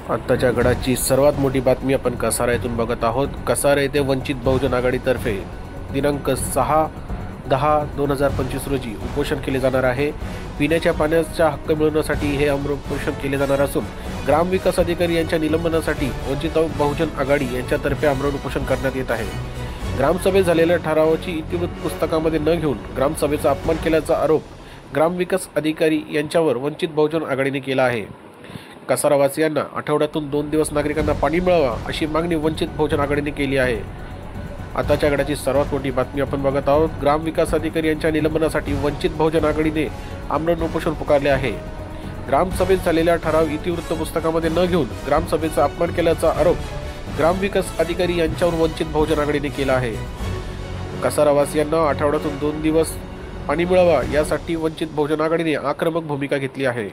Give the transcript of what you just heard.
आत्ताच्या घडाची सर्वात मोठी बातमी आपण कसारा येथून बघत आहोत। कसारा येथे वंचित बहुजन आघाडीतर्फे दिनांक 6/10/2025 रोजी उपोषण केले जाणार आहे। पिण्याच्या पाण्याचा हक्क मिळवण्यासाठी हे उपोषण केले जाणार असून ग्रामविकास अधिकारी यांच्या निलंबनासाठी वंचित बहुजन आघाडी यांच्यातर्फे आमरण उपोषण करण्यात येत आहे। ग्रामसभेत झालेल्या ठरावाची इतिवृत्त पुस्तकामध्ये न घेऊन ग्रामसभेचा अपमान केल्याचा आरोप ग्रामविकास अधिकारी यांच्यावर वंचित बहुजन आघाडीने केला आहे। कसारावासियांना आठवड्यातून 2 दिवस नागरिकांना पाणी मिळावा अशी मागणी वंचित बहुजन आघाडीने केली आहे। आताच्या घडाची सर्वात मोठी बातमी आपण बघत आहोत। ग्रामविकास अधिकारी यांच्या निलंबनासाठी वंचित बहुजन आघाडीने आमरण उपोषण पुकारले आहे। ग्रामसभेत झालेल्या ठराव इतिवृत्त पुस्तकामध्ये न घेऊन ग्रामसभेचा अपमान केल्याचा आरोप ग्रामविकास अधिकारी यांच्यावर वंचित बहुजन आघाडीने केला आहे। कसारावासियांना आठवड्यातून 2 दिवस पाणी मिळावा यासाठी वंचित बहुजन आघाडीने आक्रमक भूमिका घेतली आहे।